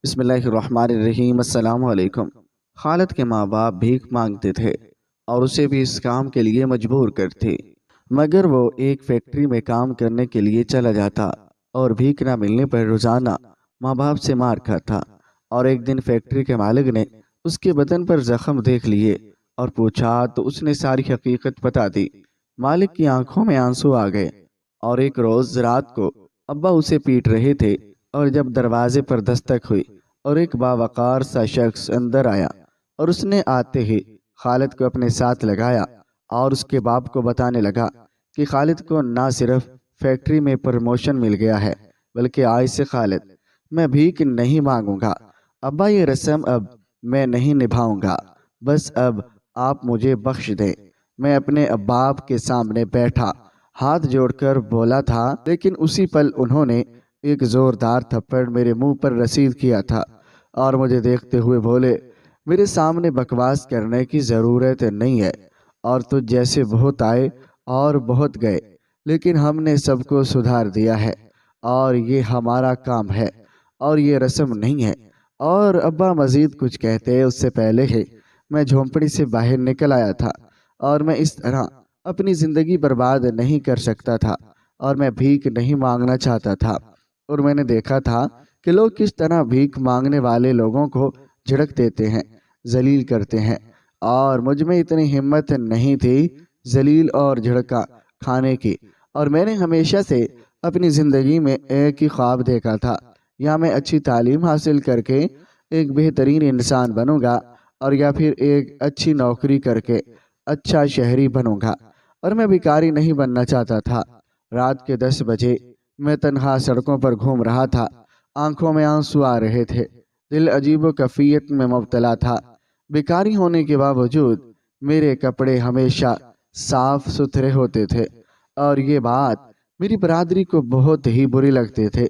بسم اللہ الرحمن الرحیم۔ السلام علیکم۔ خالد کے ماں باپ بھیک مانگتے تھے اور اسے بھی اس کام کے لیے مجبور کرتے، مگر وہ ایک فیکٹری میں کام کرنے کے لیے چلا جاتا اور بھیک نہ ملنے پر روزانہ ماں باپ سے مار کھاتا۔ اور ایک دن فیکٹری کے مالک نے اس کے بدن پر زخم دیکھ لیے اور پوچھا تو اس نے ساری حقیقت بتا دی۔ مالک کی آنکھوں میں آنسو آ گئے اور ایک روز رات کو ابا اسے پیٹ رہے تھے اور جب دروازے پر دستک ہوئی اور ایک باوقار سا شخص اندر آیا اور اس نے آتے ہی خالد کو اپنے ساتھ لگایا اور اس کے باپ کو بتانے لگا کہ خالد کو نہ صرف فیکٹری میں پروموشن مل گیا ہے بلکہ آج سے خالد میں بھیک نہیں مانگوں گا۔ ابا یہ رسم اب میں نہیں نبھاؤں گا، بس اب آپ مجھے بخش دیں۔ میں اپنے باپ کے سامنے بیٹھا ہاتھ جوڑ کر بولا تھا، لیکن اسی پل انہوں نے ایک زوردار تھپڑ میرے منہ پر رسید کیا تھا اور مجھے دیکھتے ہوئے بولے، میرے سامنے بکواس کرنے کی ضرورت نہیں ہے، اور تجھ جیسے بہت آئے اور بہت گئے، لیکن ہم نے سب کو سدھار دیا ہے اور یہ ہمارا کام ہے اور یہ رسم نہیں ہے۔ اور ابا مزید کچھ کہتے اس سے پہلے ہی میں جھونپڑی سے باہر نکل آیا تھا، اور میں اس طرح اپنی زندگی برباد نہیں کر سکتا تھا اور میں بھیک نہیں مانگنا چاہتا تھا۔ اور میں نے دیکھا تھا کہ لوگ کس طرح بھیک مانگنے والے لوگوں کو جھڑک دیتے ہیں، ذلیل کرتے ہیں، اور مجھ میں اتنی ہمت نہیں تھی ذلیل اور جھڑکا کھانے کی۔ اور میں نے ہمیشہ سے اپنی زندگی میں ایک ہی خواب دیکھا تھا، یا میں اچھی تعلیم حاصل کر کے ایک بہترین انسان بنوں گا، اور یا پھر ایک اچھی نوکری کر کے اچھا شہری بنوں گا، اور میں بھکاری نہیں بننا چاہتا تھا۔ رات کے 10 بجے میں تنہا سڑکوں پر گھوم رہا تھا، آنکھوں میں آنسو آ رہے تھے، دل عجیب و کیفیت میں مبتلا تھا۔ بیکاری ہونے کے باوجود میرے کپڑے ہمیشہ صاف ستھرے ہوتے تھے، اور یہ بات میری برادری کو بہت ہی بری لگتے تھے،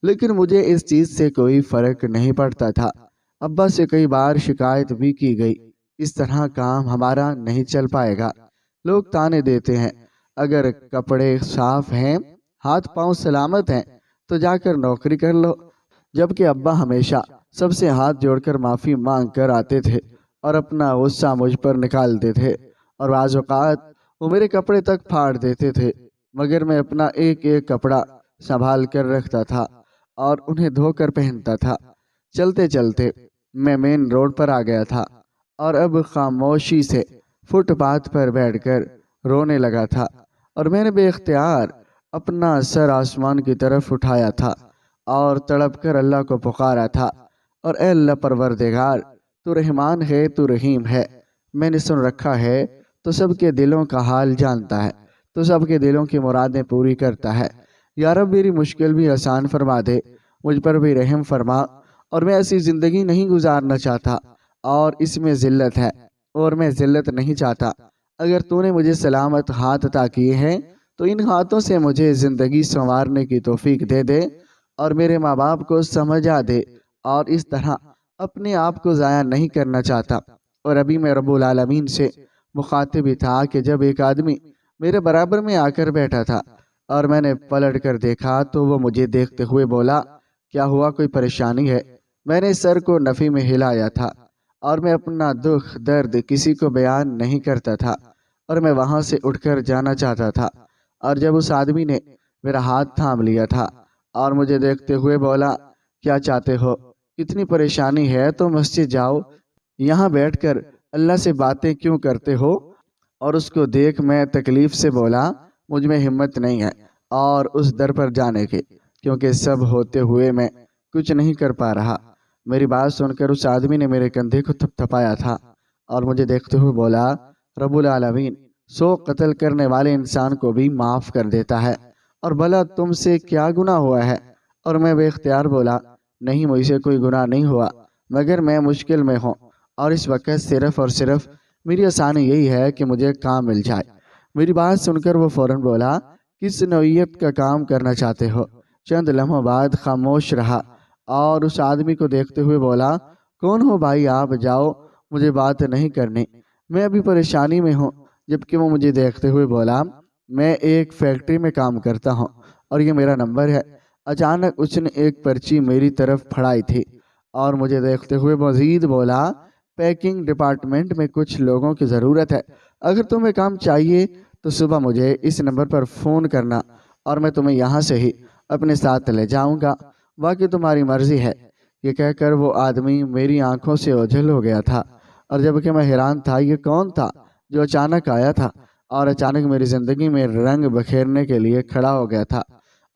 لیکن مجھے اس چیز سے کوئی فرق نہیں پڑتا تھا۔ ابا سے کئی بار شکایت بھی کی گئی، اس طرح کام ہمارا نہیں چل پائے گا۔ لوگ تانے دیتے ہیں، اگر کپڑے صاف ہیں، ہاتھ پاؤں سلامت ہیں تو جا کر نوکری کر لو۔ جبکہ ابا ہمیشہ سب سے ہاتھ جوڑ کر معافی مانگ کر آتے تھے اور اپنا غصہ مجھ پر نکالتے تھے، اور بعض اوقات وہ میرے کپڑے تک پھاڑ دیتے تھے، مگر میں اپنا ایک ایک کپڑا سنبھال کر رکھتا تھا اور انہیں دھو کر پہنتا تھا۔ چلتے چلتے میں مین روڈ پر آ گیا تھا اور اب خاموشی سے فٹ پاتھ پر بیٹھ کر رونے لگا تھا، اور میں نے بے اختیار اپنا سر آسمان کی طرف اٹھایا تھا اور تڑپ کر اللہ کو پکارا تھا، اور اے اللہ پروردگار، تو رحمان ہے، تو رحیم ہے، میں نے سن رکھا ہے تو سب کے دلوں کا حال جانتا ہے، تو سب کے دلوں کی مرادیں پوری کرتا ہے۔ یا رب میری مشکل بھی آسان فرما دے، مجھ پر بھی رحم فرما، اور میں ایسی زندگی نہیں گزارنا چاہتا اور اس میں ذلت ہے، اور میں ذلت نہیں چاہتا۔ اگر تو نے مجھے سلامت ہاتھ عطا کیے ہیں تو ان ہاتھوں سے مجھے زندگی سنوارنے کی توفیق دے دے، اور میرے ماں باپ کو سمجھا دے، اور اس طرح اپنے آپ کو ضائع نہیں کرنا چاہتا۔ اور ابھی میں رب العالمین سے مخاطب تھا کہ جب ایک آدمی میرے برابر میں آ کر بیٹھا تھا، اور میں نے پلٹ کر دیکھا تو وہ مجھے دیکھتے ہوئے بولا، کیا ہوا، کوئی پریشانی ہے؟ میں نے سر کو نفی میں ہلایا تھا، اور میں اپنا دکھ درد کسی کو بیان نہیں کرتا تھا، اور میں وہاں سے اٹھ کر جانا چاہتا تھا، اور جب اس آدمی نے میرا ہاتھ تھام لیا تھا اور مجھے دیکھتے ہوئے بولا، کیا چاہتے ہو؟ اتنی پریشانی ہے تو مسجد جاؤ، یہاں بیٹھ کر اللہ سے باتیں کیوں کرتے ہو؟ اور اس کو دیکھ میں تکلیف سے بولا، مجھ میں ہمت نہیں ہے اور اس در پر جانے کی، کیونکہ سب ہوتے ہوئے میں کچھ نہیں کر پا رہا۔ میری بات سن کر اس آدمی نے میرے کندھے کو تھپ تھپایا تھا اور مجھے دیکھتے ہوئے بولا، رب العالمین 100 قتل کرنے والے انسان کو بھی معاف کر دیتا ہے، اور بھلا تم سے کیا گناہ ہوا ہے؟ اور میں بے اختیار بولا، نہیں، مجھ سے کوئی گناہ نہیں ہوا، مگر میں مشکل میں ہوں، اور اس وقت صرف اور صرف میری آسانی یہی ہے کہ مجھے کام مل جائے۔ میری بات سن کر وہ فوراً بولا، کس نوعیت کا کام کرنا چاہتے ہو؟ چند لمحوں بعد خاموش رہا اور اس آدمی کو دیکھتے ہوئے بولا، کون ہو بھائی آپ؟ جاؤ، مجھے بات نہیں کرنی، میں ابھی پریشانی میں ہوں۔ جبکہ وہ مجھے دیکھتے ہوئے بولا، میں ایک فیکٹری میں کام کرتا ہوں اور یہ میرا نمبر ہے۔ اچانک اس نے ایک پرچی میری طرف پھڑائی تھی اور مجھے دیکھتے ہوئے مزید بولا، پیکنگ ڈپارٹمنٹ میں کچھ لوگوں کی ضرورت ہے، اگر تمہیں کام چاہیے تو صبح مجھے اس نمبر پر فون کرنا اور میں تمہیں یہاں سے ہی اپنے ساتھ لے جاؤں گا، باقی تمہاری مرضی ہے۔ یہ کہہ کر وہ آدمی میری آنکھوں سے اوجھل ہو گیا تھا، اور جبکہ میں حیران تھا یہ کون تھا جو اچانک آیا تھا اور اچانک میری زندگی میں رنگ بکھیرنے کے لیے کھڑا ہو گیا تھا۔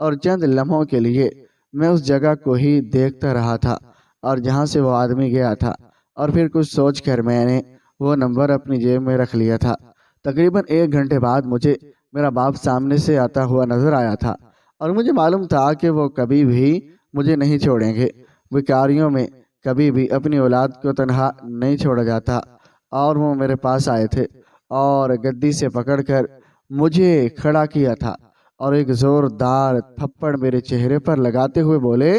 اور چند لمحوں کے لیے میں اس جگہ کو ہی دیکھتا رہا تھا اور جہاں سے وہ آدمی گیا تھا، اور پھر کچھ سوچ کر میں نے وہ نمبر اپنی جیب میں رکھ لیا تھا۔ تقریباً 1 گھنٹے بعد مجھے میرا باپ سامنے سے آتا ہوا نظر آیا تھا، اور مجھے معلوم تھا کہ وہ کبھی بھی مجھے نہیں چھوڑیں گے۔ بیکاریوں میں کبھی بھی اپنی اولاد کو تنہا نہیں چھوڑا جاتا، اور وہ میرے پاس آئے تھے اور گدی سے پکڑ کر مجھے کھڑا کیا تھا اور ایک زوردار تھپڑ میرے چہرے پر لگاتے ہوئے بولے،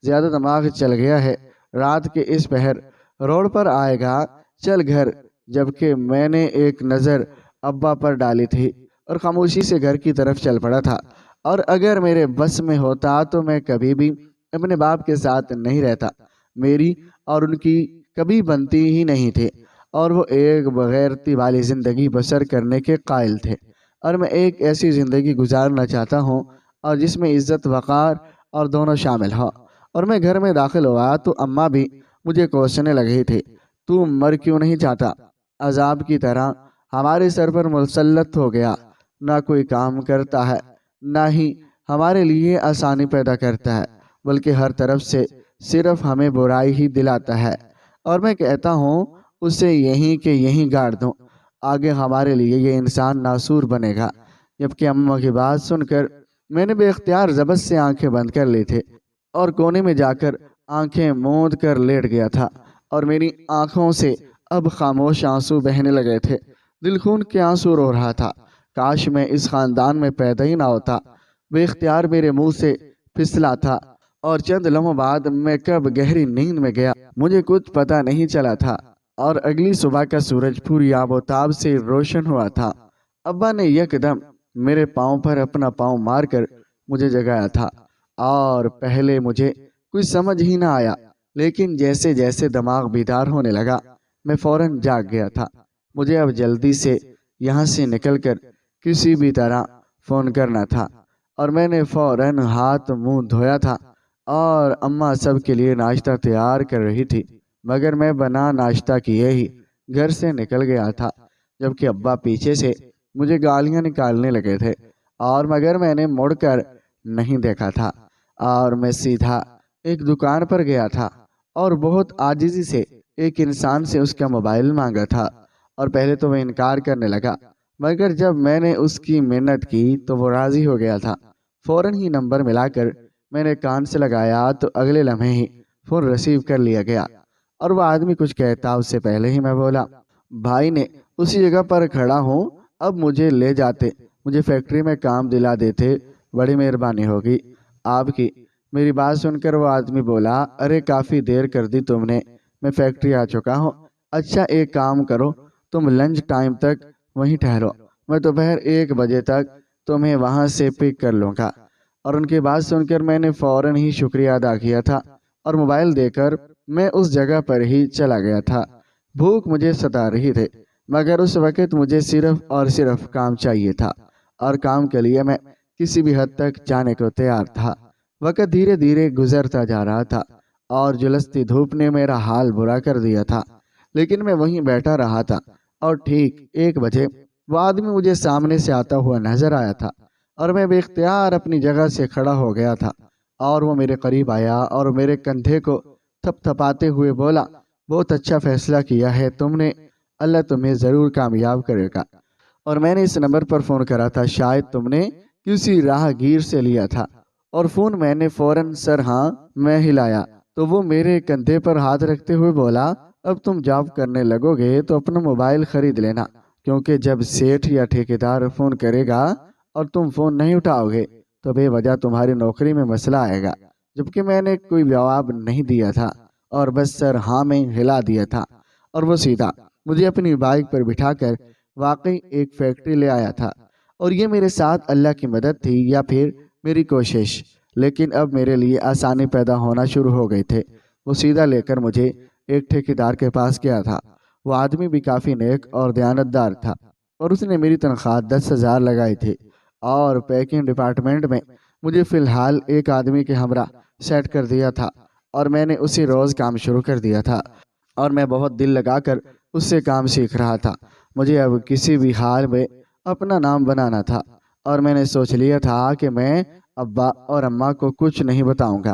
زیادہ دماغ چل گیا ہے، رات کے اس پہر روڈ پر آئے گا، چل گھر۔ جبکہ میں نے ایک نظر ابا پر ڈالی تھی اور خاموشی سے گھر کی طرف چل پڑا تھا، اور اگر میرے بس میں ہوتا تو میں کبھی بھی اپنے باپ کے ساتھ نہیں رہتا۔ میری اور ان کی کبھی بنتی ہی نہیں تھی، اور وہ ایک بغیرتی والی زندگی بسر کرنے کے قائل تھے، اور میں ایک ایسی زندگی گزارنا چاہتا ہوں اور جس میں عزت وقار اور دونوں شامل ہو۔ اور میں گھر میں داخل ہوا تو اماں بھی مجھے کوسنے لگی تھی، تو مر کیوں نہیں جاتا؟ عذاب کی طرح ہمارے سر پر مسلط ہو گیا، نہ کوئی کام کرتا ہے، نہ ہی ہمارے لیے آسانی پیدا کرتا ہے، بلکہ ہر طرف سے صرف ہمیں برائی ہی دلاتا ہے۔ اور میں کہتا ہوں اسے یہیں کہ یہیں گاڑ دوں، آگے ہمارے لیے یہ انسان ناسور بنے گا۔ جبکہ اماں کی بات سن کر میں نے بے اختیار ضبط سے آنکھیں بند کر لی تھی اور کونے میں جا کر آنکھیں موند کر لیٹ گیا تھا، اور میری آنکھوں سے اب خاموش آنسو بہنے لگے تھے۔ دل خون کے آنسو رو رہا تھا، کاش میں اس خاندان میں پیدا ہی نہ ہوتا۔ بے اختیار میرے منہ سے پھسلا تھا، اور چند لمحوں بعد میں کب گہری نیند میں گیا مجھے کچھ پتہ نہیں چلا تھا، اور اگلی صبح کا سورج پوری آب و تاب سے روشن ہوا تھا۔ ابا نے یکدم میرے پاؤں پر اپنا پاؤں مار کر مجھے جگایا تھا، اور پہلے مجھے کچھ سمجھ ہی نہ آیا، لیکن جیسے جیسے دماغ بیدار ہونے لگا میں فوراً جاگ گیا تھا۔ مجھے اب جلدی سے یہاں سے نکل کر کسی بھی طرح فون کرنا تھا، اور میں نے فوراً ہاتھ منہ دھویا تھا، اور اماں سب کے لیے ناشتہ تیار کر رہی تھی، مگر میں بنا ناشتہ کیے ہی گھر سے نکل گیا تھا، جبکہ ابا پیچھے سے مجھے گالیاں نکالنے لگے تھے، اور مگر میں نے مڑ کر نہیں دیکھا تھا، اور میں سیدھا ایک دکان پر گیا تھا اور بہت عاجزی سے ایک انسان سے اس کا موبائل مانگا تھا۔ اور پہلے تو وہ انکار کرنے لگا، مگر جب میں نے اس کی منت کی تو وہ راضی ہو گیا تھا۔ فوراً ہی نمبر ملا کر میں نے کان سے لگایا تو اگلے لمحے ہی فون ریسیو کر لیا گیا، اور وہ آدمی کچھ کہتا اس سے پہلے ہی میں بولا، بھائی نے اسی جگہ پر کھڑا ہوں، اب مجھے لے جاتے، مجھے فیکٹری میں کام دلا دیتے، بڑی مہربانی ہوگی آپ کی۔ میری بات سن کر وہ آدمی بولا، ارے کافی دیر کر دی تم نے، میں فیکٹری آ چکا ہوں۔ اچھا ایک کام کرو، تم لنچ ٹائم تک وہیں ٹھہرو، میں دوپہر 1 بجے تک تمہیں وہاں سے پک کر لوں گا۔ اور ان کی بات سن کر میں نے فوراً ہی شکریہ ادا کیا تھا، اور موبائل دے کر میں اس جگہ پر ہی چلا گیا تھا۔ بھوک مجھے ستا رہی تھی، مگر اس وقت مجھے صرف اور صرف کام چاہیے تھا، اور کام کے لیے میں کسی بھی حد تک جانے کو تیار تھا۔ وقت دھیرے دھیرے گزرتا جا رہا تھا، اور جلستی دھوپ نے میرا حال برا کر دیا تھا، لیکن میں وہیں بیٹھا رہا تھا، اور ٹھیک 1 بجے وہ آدمی مجھے سامنے سے آتا ہوا نظر آیا تھا، اور میں بے اختیار اپنی جگہ سے کھڑا ہو گیا تھا، اور وہ میرے قریب آیا اور میرے کندھے کو تھپ تھپاتے ہوئے بولا، بہت اچھا فیصلہ کیا ہے تم نے، اللہ تمہیں ضرور کامیاب کرے گا۔ اور میں نے اس نمبر پر فون کرا تھا، شاید تم نے کسی راہ گیر سے لیا تھا۔ اور فون میں نے فوراً سر ہاں میں ہلایا تو وہ میرے کندھے پر ہاتھ رکھتے ہوئے بولا، اب تم جاب کرنے لگو گے تو اپنا موبائل خرید لینا، کیونکہ جب سیٹھ یا ٹھیکیدار فون کرے گا اور تم فون نہیں اٹھاؤ گے تو بے وجہ تمہاری نوکری میں مسئلہ آئے گا۔ جبکہ میں نے کوئی جواب نہیں دیا تھا اور بس سر ہاں میں ہلا دیا تھا، اور وہ سیدھا مجھے اپنی بائک پر بٹھا کر واقعی ایک فیکٹری لے آیا تھا۔ اور یہ میرے ساتھ اللہ کی مدد تھی یا پھر میری کوشش، لیکن اب میرے لیے آسانی پیدا ہونا شروع ہو گئی تھی۔ وہ سیدھا لے کر مجھے ایک ٹھیکیدار کے پاس گیا تھا۔ وہ آدمی بھی کافی نیک اور دیانتدار تھا، اور اس نے میری تنخواہ 10,000 لگائی تھی، اور پیکنگ ڈپارٹمنٹ میں مجھے فی الحال ایک آدمی کے ہمراہ سیٹ کر دیا تھا، اور میں نے اسی روز کام شروع کر دیا تھا، اور میں بہت دل لگا کر اس سے کام سیکھ رہا تھا۔ مجھے اب کسی بھی حال میں اپنا نام بنانا تھا، اور میں نے سوچ لیا تھا کہ میں ابا اور اماں کو کچھ نہیں بتاؤں گا۔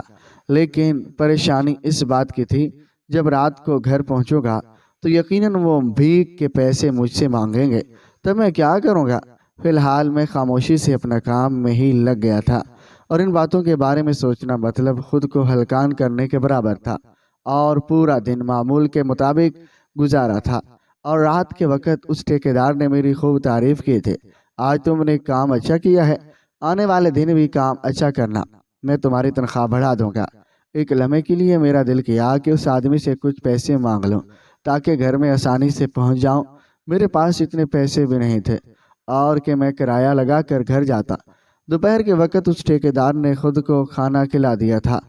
لیکن پریشانی اس بات کی تھی، جب رات کو گھر پہنچوں گا تو یقیناً وہ بھیک کے پیسے مجھ سے مانگیں گے، تب میں کیا کروں گا؟ فی الحال میں خاموشی سے اپنا کام میں ہی لگ گیا تھا، اور ان باتوں کے بارے میں سوچنا مطلب خود کو ہلکان کرنے کے برابر تھا، اور پورا دن معمول کے مطابق گزارا تھا۔ اور رات کے وقت اس ٹھیکیدار نے میری خوب تعریف کی تھی، آج تم نے کام اچھا کیا ہے، آنے والے دن بھی کام اچھا کرنا، میں تمہاری تنخواہ بڑھا دوں گا۔ ایک لمحے کے لیے میرا دل کیا کہ اس آدمی سے کچھ پیسے مانگ لوں تاکہ گھر میں آسانی سے پہنچ جاؤں۔ میرے پاس اتنے پیسے بھی نہیں تھے اور کہ میں کرایہ لگا کر گھر جاتا۔ دوپہر کے وقت اس ٹھیکیدار نے خود کو کھانا کھلا دیا تھا،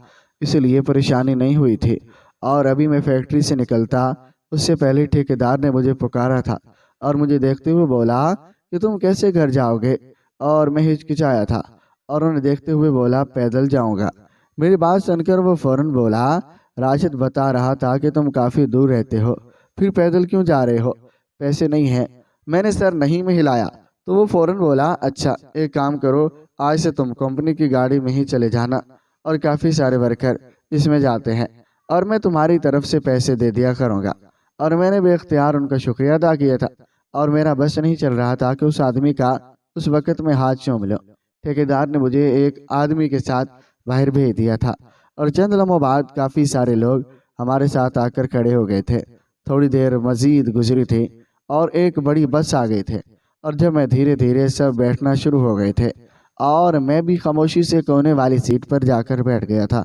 اس لیے پریشانی نہیں ہوئی تھی، اور ابھی میں فیکٹری سے نکلتا اس سے پہلے ٹھیکیدار نے مجھے پکارا تھا اور مجھے دیکھتے ہوئے بولا کہ تم کیسے گھر جاؤ گے؟ اور میں ہچکچایا تھا اور انہیں دیکھتے ہوئے بولا پیدل جاؤں گا۔ میری بات سن کر وہ فوراً بولا راشد بتا رہا تھا کہ تم کافی دور رہتے ہو، پھر پیدل کیوں جا رہے ہو؟ پیسے نہیں ہیں۔ میں نے سر نہیں میں ہلایا تو وہ فوراً بولا اچھا ایک کام کرو، آج سے تم کمپنی کی گاڑی میں ہی چلے جانا، اور کافی سارے ورکر اس میں جاتے ہیں اور میں تمہاری طرف سے پیسے دے دیا کروں گا۔ اور میں نے بے اختیار ان کا شکریہ ادا کیا تھا، اور میرا بس نہیں چل رہا تھا کہ اس آدمی کا اس وقت میں ہاتھ چوم لوں۔ ٹھیکیدار نے مجھے ایک آدمی کے ساتھ باہر بھیج دیا تھا، اور چند لمحوں بعد کافی سارے لوگ ہمارے ساتھ آ کر کھڑے ہو گئے تھے۔ تھوڑی دیر مزید گزری تھی اور ایک بڑی بس آ گئی تھے، اور جب میں دھیرے دھیرے سب بیٹھنا شروع ہو گئے تھے، اور میں بھی خاموشی سے کونے والی سیٹ پر جا کر بیٹھ گیا تھا،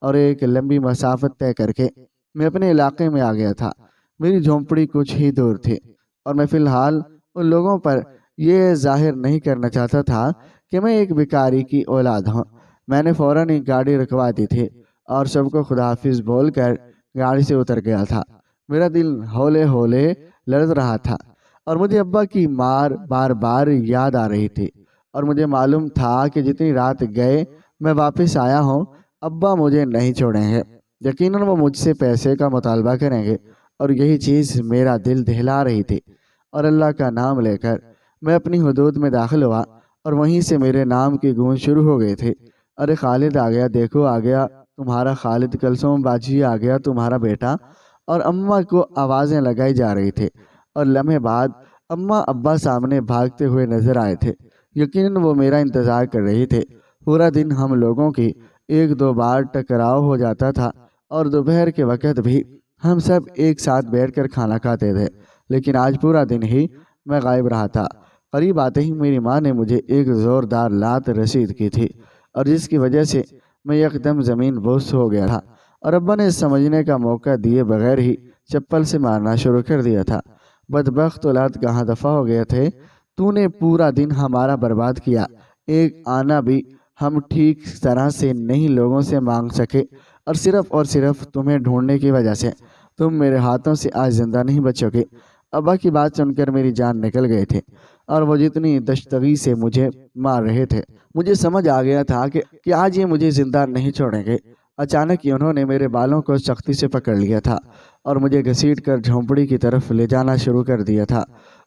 اور ایک لمبی مسافت طے کر کے میں اپنے علاقے میں آ گیا تھا۔ میری جھونپڑی کچھ ہی دور تھی، اور میں فی الحال ان لوگوں پر یہ ظاہر نہیں کرنا چاہتا تھا کہ میں ایک بھکاری کی اولاد ہوں۔ میں نے فوراً ایک گاڑی رکھوا دی تھی اور سب کو خدا حافظ بول کر گاڑی سے اتر گیا تھا۔ میرا دل ہولے ہولے لرز رہا تھا، اور مجھے ابا کی مار بار بار یاد آ رہی تھی، اور مجھے معلوم تھا کہ جتنی رات گئے میں واپس آیا ہوں ابا مجھے نہیں چھوڑیں گے، یقیناً وہ مجھ سے پیسے کا مطالبہ کریں گے، اور یہی چیز میرا دل دہلا رہی تھی۔ اور اللہ کا نام لے کر میں اپنی حدود میں داخل ہوا، اور وہیں سے میرے نام کی گونج شروع ہو گئی تھی، ارے خالد آ گیا، دیکھو آ گیا تمہارا خالد، کلثوم باجی آ گیا تمہارا بیٹا، اور اماں کو آوازیں لگائی جا رہی تھی، اور لمحے بعد اماں ابا سامنے بھاگتے ہوئے نظر آئے تھے، یقیناً وہ میرا انتظار کر رہی تھے۔ پورا دن ہم لوگوں کی ایک دو بار ٹکراؤ ہو جاتا تھا، اور دوپہر کے وقت بھی ہم سب ایک ساتھ بیٹھ کر کھانا کھاتے تھے، لیکن آج پورا دن ہی میں غائب رہا تھا۔ قریب آتے ہی میری ماں نے مجھے ایک زوردار لات رسید کی تھی، اور جس کی وجہ سے میں یکدم زمین بوس ہو گیا تھا، اور ابا نے سمجھنے کا موقع دیے بغیر ہی چپل سے مارنا شروع کر دیا تھا۔ بدبخت اولاد کہاں دفع ہو گئے تھے، تو نے پورا دن ہمارا برباد کیا، ایک آنا بھی ہم ٹھیک طرح سے نہیں لوگوں سے مانگ سکے، اور صرف تمہیں ڈھونڈنے کی وجہ سے تم میرے ہاتھوں سے آج زندہ نہیں بچو گے۔ ابا کی بات سن کر میری جان نکل گئے تھے، اور وہ جتنی دشتگی سے مجھے مار رہے تھے، مجھے سمجھ آ گیا تھا کہ آج یہ مجھے زندہ نہیں چھوڑیں گے۔ اچانک ہی انہوں نے میرے بالوں کو سختی سے پکڑ لیا تھا، اور مجھے گھسیٹ کر جھونپڑی کی طرف لے جانا شروع کر دیا تھا،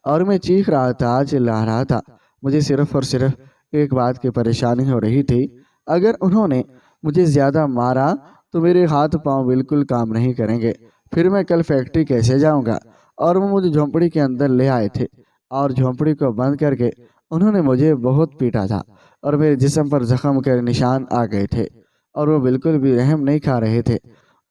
اور میں چیخ رہا تھا، چلا رہا تھا۔ مجھے صرف اور صرف ایک بات کی پریشانی ہو رہی تھی، اگر انہوں نے مجھے زیادہ مارا تو میرے ہاتھ پاؤں بالکل کام نہیں کریں گے، پھر میں کل فیکٹری کیسے جاؤں گا؟ اور وہ مجھے جھونپڑی کے اندر لے آئے تھے، اور جھونپڑی کو بند کر کے انہوں نے مجھے بہت پیٹا تھا، اور میرے جسم پر زخم کے نشان آ گئے تھے، اور وہ بالکل بھی رحم نہیں کھا رہے تھے،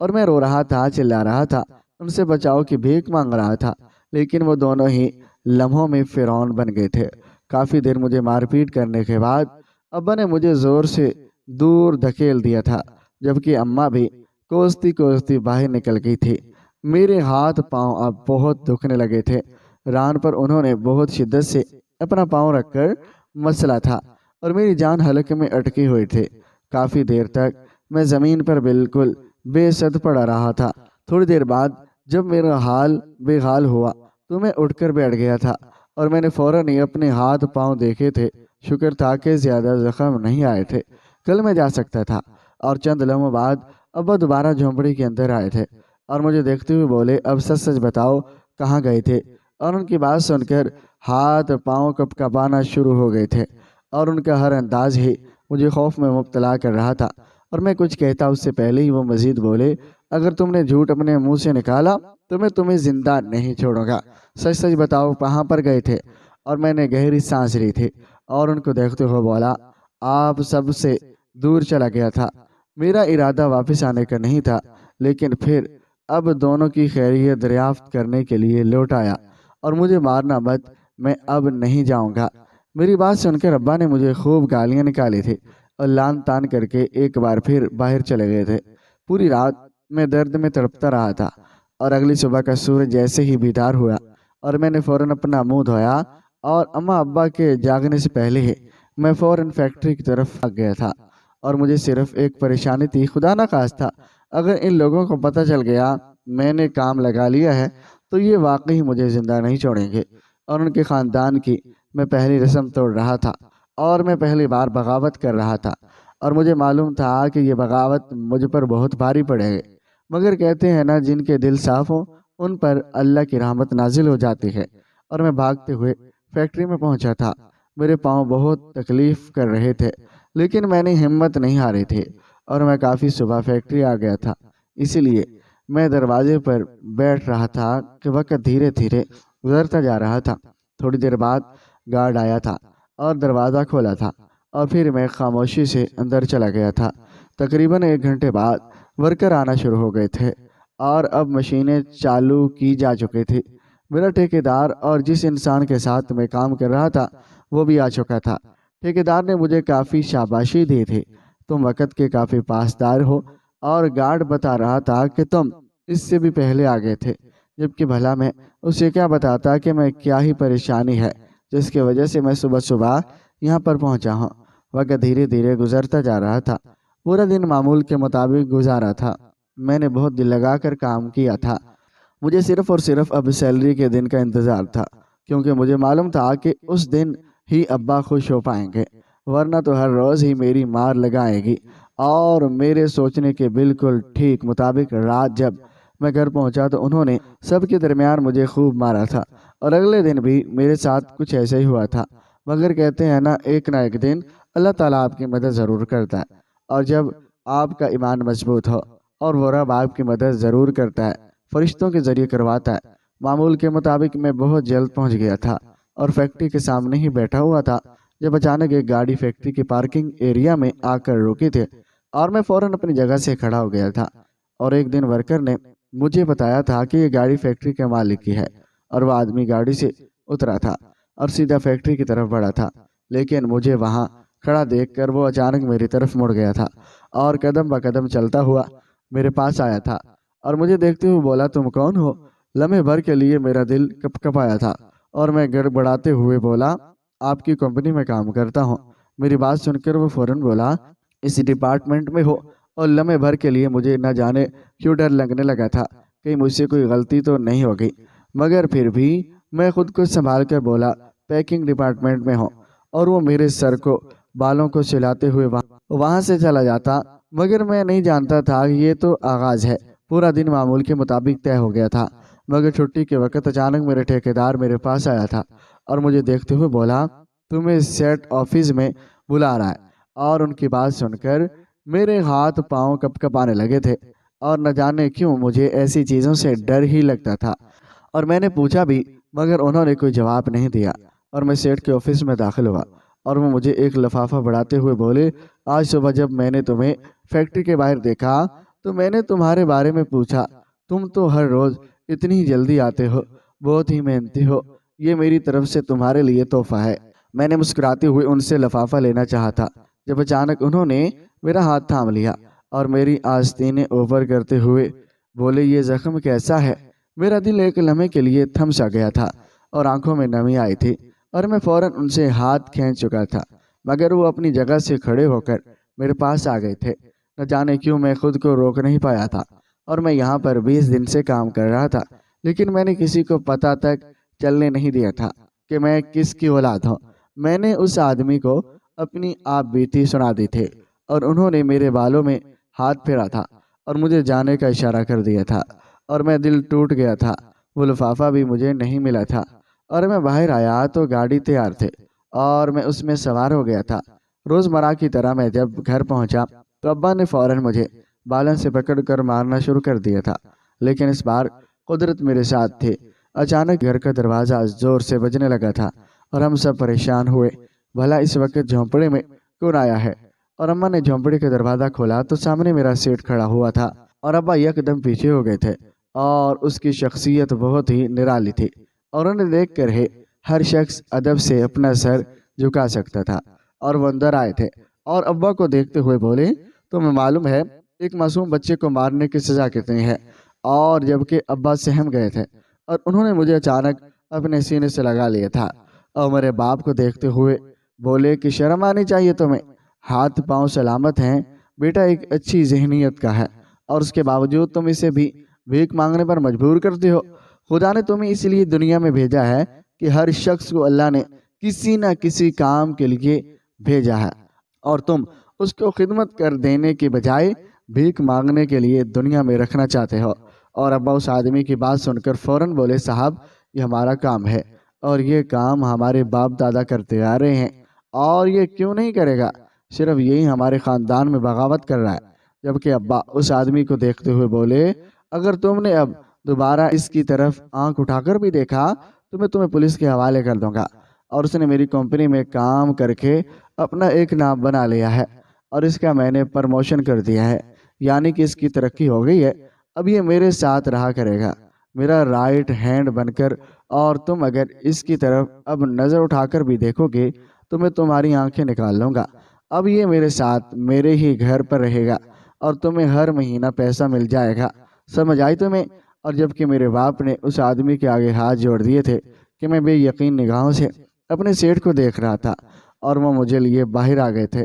اور میں رو رہا تھا، چلا رہا تھا، ان سے بچاؤ کی بھیک مانگ رہا تھا، لیکن وہ دونوں ہی لمحوں میں فرعون بن گئے تھے۔ کافی دیر مجھے مار پیٹ کرنے کے بعد ابا نے مجھے زور سے دور دھکیل دیا تھا، جبکہ اماں بھی کوستی کوستی باہر نکل گئی تھی۔ میرے ہاتھ پاؤں اب بہت دکھنے لگے تھے، ران پر انہوں نے بہت شدت سے اپنا پاؤں رکھ کر مسلا تھا، اور میری جان حلق میں اٹکی ہوئی تھی۔ کافی دیر تک میں زمین پر بالکل بے سد پڑا رہا تھا۔ تھوڑی دیر بعد جب میرا حال بے حال ہوا تو میں اٹھ کر بیٹھ گیا تھا اور میں نے فوراً ہی اپنے ہاتھ پاؤں دیکھے تھے۔ شکر تھا کہ زیادہ زخم نہیں آئے تھے، کل میں جا سکتا تھا۔ اور چند لمحوں بعد ابا دوبارہ جھونپڑی کے اندر آئے تھے اور مجھے دیکھتے ہوئے بولے، اب سچ سچ بتاؤ کہاں گئے تھے؟ اور ان کی بات سن کر ہاتھ پاؤں کپ کپانا شروع ہو گئے تھے اور ان کا ہر انداز ہی مجھے خوف میں مبتلا کر رہا تھا۔ اور میں کچھ کہتا اس سے پہلے ہی وہ مزید بولے، اگر تم نے جھوٹ اپنے منہ سے نکالا تو میں تمہیں زندہ نہیں چھوڑوں گا، سچ سچ بتاؤ کہاں پر گئے تھے؟ اور میں نے گہری سانس لی تھی اور ان کو دیکھتے ہوئے بولا، آپ سب سے دور چلا گیا تھا۔ میرا ارادہ واپس آنے کا نہیں تھا، لیکن پھر اب دونوں کی خیریت دریافت کرنے کے لیے لوٹ آیا اور مجھے مارنا مت، میں اب نہیں جاؤں گا۔ میری بات سن کر ابا نے مجھے خوب گالیاں نکالی تھی اور لان تان کر کے ایک بار پھر باہر چلے گئے تھے۔ پوری رات میں درد میں تڑپتا رہا تھا اور اگلی صبح کا سورج جیسے ہی بیدار ہوا اور میں نے فوراً اپنا منہ دھویا اور اماں ابا کے جاگنے سے پہلے ہی میں فوراً فیکٹری کی طرف بھاگ گیا تھا۔ اور مجھے صرف ایک پریشانی تھی، خدا نہ خواستہ اگر ان لوگوں کو پتہ چل گیا میں نے کام لگا لیا ہے تو یہ واقعی مجھے زندہ نہیں چھوڑیں گے۔ اور ان کے خاندان کی میں پہلی رسم توڑ رہا تھا اور میں پہلی بار بغاوت کر رہا تھا اور مجھے معلوم تھا کہ یہ بغاوت مجھ پر بہت بھاری پڑے گی، مگر کہتے ہیں نا جن کے دل صاف ہوں ان پر اللہ کی رحمت نازل ہو جاتی ہے۔ اور میں بھاگتے ہوئے فیکٹری میں پہنچا تھا۔ میرے پاؤں بہت تکلیف کر رہے تھے لیکن میں نے ہمت نہیں ہاری تھی اور میں کافی صبح فیکٹری آ گیا تھا، اسی لیے میں دروازے پر بیٹھ رہا تھا کہ وقت دھیرے دھیرے گزرتا جا رہا تھا۔ تھوڑی دیر بعد گارڈ آیا تھا اور دروازہ کھولا تھا اور پھر میں خاموشی سے اندر چلا گیا تھا۔ تقریباً 1 گھنٹے بعد ورکر آنا شروع ہو گئے تھے اور اب مشینیں چالو کی جا چکی تھی۔ میرا ٹھیکیدار اور جس انسان کے ساتھ میں کام کر رہا تھا وہ بھی آ چکا تھا۔ ٹھیکیدار نے مجھے کافی شاباشی دی تھی، تم وقت کے کافی پاسدار ہو، اور گارڈ بتا رہا تھا کہ تم اس سے بھی پہلے آ گئے تھے، جبکہ بھلا میں اسے کیا بتاتا کہ میں کیا ہی پریشانی ہے جس کی وجہ سے میں صبح صبح یہاں پر پہنچا ہوں۔ وقت دھیرے دھیرے گزرتا جا رہا تھا، پورا دن معمول کے مطابق گزارا تھا۔ میں نے بہت دل لگا کر کام کیا تھا، مجھے صرف اور صرف اب سیلری کے دن کا انتظار تھا، کیونکہ مجھے معلوم تھا کہ اس دن ہی ابا خوش ہو پائیں گے، ورنہ تو ہر روز ہی میری مار لگائے گی۔ اور میرے سوچنے کے بالکل ٹھیک مطابق رات جب میں گھر پہنچا تو انہوں نے سب کے درمیان مجھے خوب مارا تھا اور اگلے دن بھی میرے ساتھ کچھ ایسا ہی ہوا تھا۔ مگر کہتے ہیں نا ایک دن اللہ تعالیٰ آپ کی مدد ضرور کرتا ہے، اور جب آپ کا ایمان مضبوط ہو اور وہ رب آپ کی مدد ضرور کرتا ہے، فرشتوں کے ذریعے کرواتا ہے۔ معمول کے مطابق میں بہت جلد پہنچ گیا تھا اور فیکٹری کے سامنے ہی بیٹھا ہوا تھا جب اچانک ایک گاڑی فیکٹری کے پارکنگ ایریا میں آ کر رکی تھی اور میں فوراً اپنی جگہ سے کھڑا ہو گیا تھا۔ اور ایک دن ورکر نے مجھے بتایا تھا کہ یہ گاڑی فیکٹری کے مالک کی ہے، اور وہ آدمی گاڑی سے اترا تھا اور سیدھا فیکٹری کی طرف بڑھا تھا، لیکن مجھے وہاں کھڑا دیکھ کر وہ اچانک میری طرف مڑ گیا تھا اور قدم بہ قدم چلتا ہوا میرے پاس آیا تھا اور مجھے دیکھتے ہوئے بولا، تم کون ہو؟ لمحے بھر کے لیے میرا دل کپ کپایا تھا اور میں گڑبڑاتے ہوئے بولا، آپ کی کمپنی میں کام کرتا ہوں۔ میری بات سن کر وہ فوراً بولا، اس ڈپارٹمنٹ میں ہو؟ اور لمحے بھر کے لیے مجھے نہ جانے کیوں ڈر لگنے لگا تھا کہ مجھ سے کوئی غلطی تو نہیں ہوگی، مگر پھر بھی میں خود کو سنبھال کر بولا، پیکنگ ڈپارٹمنٹ میں ہوں۔ اور وہ میرے سر کو بالوں کو سلاتے ہوئے وہاں سے چلا جاتا، مگر میں نہیں جانتا تھا کہ یہ تو آغاز ہے۔ پورا دن معمول کے مطابق طے ہو گیا تھا، مگر چھٹی کے وقت اچانک میرے ٹھیکیدار میرے پاس آیا تھا اور مجھے دیکھتے ہوئے بولا، تمہیں سیٹ آفس میں بلا رہا ہے۔ اور ان کی بات سن کر میرے ہاتھ پاؤں کپ کپانے لگے تھے اور نہ جانے کیوں مجھے ایسی چیزوں سے ڈر ہی لگتا تھا، اور میں نے پوچھا بھی مگر انہوں نے کوئی جواب نہیں دیا۔ اور میں سیٹ کے آفس میں داخل ہوا اور وہ مجھے ایک لفافہ بڑھاتے ہوئے بولے، آج صبح جب میں نے تمہیں فیکٹری کے باہر دیکھا تو میں نے تمہارے بارے میں پوچھا، تم تو ہر روز اتنی ہی جلدی آتے ہو، بہت ہی محنتی ہو، یہ میری طرف سے تمہارے لیے تحفہ ہے۔ میں نے مسکراتے ہوئے ان سے لفافہ لینا چاہا تھا جب اچانک انہوں نے میرا ہاتھ تھام لیا اور میری آستینیں اوپر کرتے ہوئے بولے، یہ زخم کیسا ہے؟ میرا دل ایک لمحے کے لیے تھم سا گیا تھا اور آنکھوں میں نمی آئی تھی اور میں فوراً ان سے ہاتھ کھینچ چکا تھا، مگر وہ اپنی جگہ سے کھڑے ہو کر میرے پاس آ گئے تھے۔ نہ جانے کیوں میں خود کو روک نہیں پایا تھا، اور میں یہاں پر 20 دن سے کام کر رہا تھا، لیکن میں نے کسی کو پتہ تک چلنے نہیں دیا تھا کہ میں کس کی اولاد ہوں۔ میں نے اس آدمی کو اپنی آپ بیتی سنا دی تھی، اور انہوں نے میرے بالوں میں ہاتھ پھیرا تھا اور مجھے جانے کا اشارہ کر دیا تھا، اور میں دل ٹوٹ گیا تھا۔ وہ لفافہ بھی مجھے نہیں ملا تھا، اور میں باہر آیا تو گاڑی تیار تھے اور میں اس میں سوار ہو گیا تھا۔ روزمرہ کی طرح میں جب گھر پہنچا تو ابا نے فوراً مجھے بالوں سے پکڑ کر مارنا شروع کر دیا تھا، لیکن اس بار قدرت میرے ساتھ تھی۔ اچانک گھر کا دروازہ زور سے بجنے لگا تھا اور ہم سب پریشان ہوئے، بھلا اس وقت جھونپڑے میں کون آیا ہے؟ اور اماں نے جھونپڑے کا دروازہ کھولا تو سامنے میرا سیٹ کھڑا ہوا تھا، اور ابا یکدم پیچھے ہو گئے تھے، اور اس کی شخصیت بہت ہی نرالی تھی، اور انہیں دیکھ کر ہر شخص ادب سے اپنا سر جھکا سکتا تھا۔ اور وہ اندر آئے تھے اور ابا کو دیکھتے ہوئے بولے، تمہیں معلوم ہے ایک معصوم بچے کو مارنے کی سزا کتنی ہے؟ اور جبکہ ابا سہم گئے تھے اور انہوں نے مجھے اچانک اپنے سینے سے لگا لیا تھا، اور میرے باپ کو دیکھتے ہوئے بولے کہ شرم آنی چاہیے تمہیں، ہاتھ پاؤں سلامت ہیں، بیٹا ایک اچھی ذہنیت کا ہے، اور اس کے باوجود تم اسے بھی بھیک مانگنے پر مجبور کرتے ہو۔ خدا نے تمہیں اس لیے دنیا میں بھیجا ہے کہ ہر شخص کو اللہ نے کسی نہ کسی کام کے لیے بھیجا ہے، اور تم اس کو خدمت کر دینے کے بجائے بھیک مانگنے کے لیے دنیا میں رکھنا چاہتے ہو۔ اور ابا اس آدمی کی بات سن کر فوراً بولے، صاحب یہ ہمارا کام ہے، اور یہ کام ہمارے باپ دادا کرتے آ رہے ہیں، اور یہ کیوں نہیں کرے گا؟ صرف یہی ہمارے خاندان میں بغاوت کر رہا ہے۔ جبکہ ابا اس آدمی کو دیکھتے ہوئے بولے، اگر تم نے اب دوبارہ اس کی طرف آنکھ اٹھا کر بھی دیکھا تو میں تمہیں پولیس کے حوالے کر دوں گا۔ اور اس نے میری کمپنی میں کام کر کے اپنا ایک نام بنا لیا ہے، اور اس کا میں نے پروموشن کر دیا ہے، یعنی کہ اس کی ترقی ہو گئی ہے۔ اب یہ میرے ساتھ رہا کرے گا، میرا رائٹ ہینڈ بن کر، اور تم اگر اس کی طرف اب نظر اٹھا کر بھی دیکھو گے تو میں تمہاری آنکھیں نکال لوں گا۔ اب یہ میرے ساتھ میرے ہی گھر پر رہے گا، اور تمہیں ہر مہینہ پیسہ مل جائے گا۔ سمجھ آئی تمہیں؟ اور جبکہ میرے باپ نے اس آدمی کے آگے ہاتھ جوڑ دیے تھے کہ میں بے یقین نگاہوں سے اپنے سیٹ کو دیکھ رہا تھا، اور وہ مجھے لیے باہر آ گئے تھے،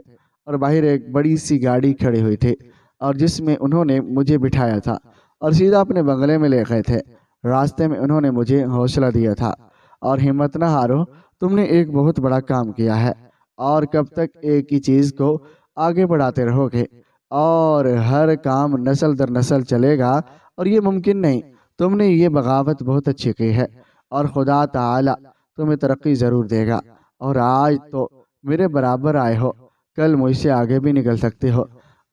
اور باہر ایک بڑی سی گاڑی کھڑی ہوئی تھی، اور جس میں انہوں نے مجھے بٹھایا تھا اور سیدھا اپنے بنگلے میں لے گئے تھے۔ راستے میں انہوں نے مجھے حوصلہ دیا تھا، اور ہمت نہ ہارو، تم نے ایک بہت بڑا کام کیا ہے، اور کب تک ایک ہی چیز کو آگے بڑھاتے رہو گے، اور ہر کام نسل در نسل چلے گا، اور یہ ممکن نہیں۔ تم نے یہ بغاوت بہت اچھی کی ہے، اور خدا تعالی تمہیں ترقی ضرور دے گا، اور آج تو میرے برابر آئے ہو، کل مجھ سے آگے بھی نکل سکتے ہو،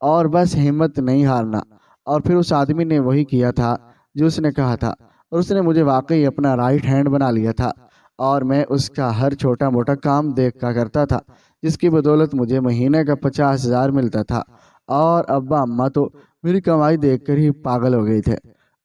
اور بس ہمت نہیں ہارنا۔ اور پھر اس آدمی نے وہی کیا تھا جو اس نے کہا تھا، اور اس نے مجھے واقعی اپنا رائٹ ہینڈ بنا لیا تھا، اور میں اس کا ہر چھوٹا موٹا کام دیکھا کرتا تھا، جس کی بدولت مجھے مہینے کا 50,000 ملتا تھا۔ اور ابا اماں تو میری کمائی دیکھ کر ہی پاگل ہو گئی تھے،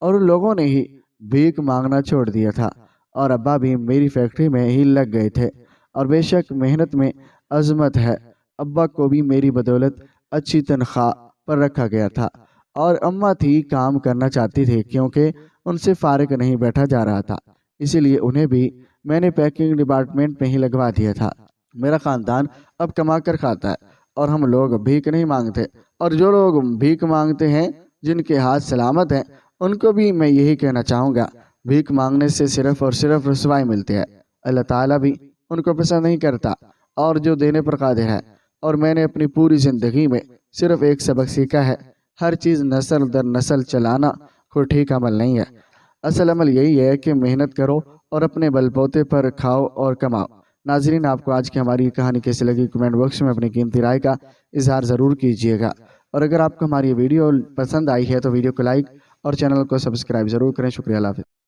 اور ان لوگوں نے ہی بھیک مانگنا چھوڑ دیا تھا، اور ابا بھی میری فیکٹری میں ہی لگ گئے تھے۔ اور بے شک محنت میں عظمت ہے، ابا کو بھی میری بدولت اچھی تنخواہ پر رکھا گیا تھا، اور اماں تھی کام کرنا چاہتی تھی کیونکہ ان سے فارغ نہیں بیٹھا جا رہا تھا، اسی لیے انہیں بھی میں نے پیکنگ ڈپارٹمنٹ میں ہی لگوا دیا تھا۔ میرا خاندان اب کما کر کھاتا ہے، اور ہم لوگ بھیک نہیں مانگتے، اور جو لوگ بھیک مانگتے ہیں جن کے ہاتھ سلامت ہیں ان کو بھی میں یہی کہنا چاہوں گا، بھیک مانگنے سے صرف اور صرف رسوائی ملتی ہے، اللہ تعالیٰ بھی ان کو پسند نہیں کرتا، اور جو دینے پر قادر ہے۔ اور میں نے اپنی پوری زندگی میں صرف ایک سبق سیکھا ہے، ہر چیز نسل در نسل چلانا کوئی ٹھیک عمل نہیں ہے، اصل عمل یہی ہے کہ محنت کرو اور اپنے بل بوتے پر کھاؤ اور کماؤ۔ ناظرین، آپ کو آج کی ہماری کہانی کیسی لگی کمنٹ باکس میں اپنی قیمتی رائے کا اظہار ضرور کیجیے گا، اور اگر آپ کو ہماری ویڈیو پسند آئی ہے تو ویڈیو کو لائک اور چینل کو سبسکرائب ضرور کریں۔ شکریہ، اللہ حافظ۔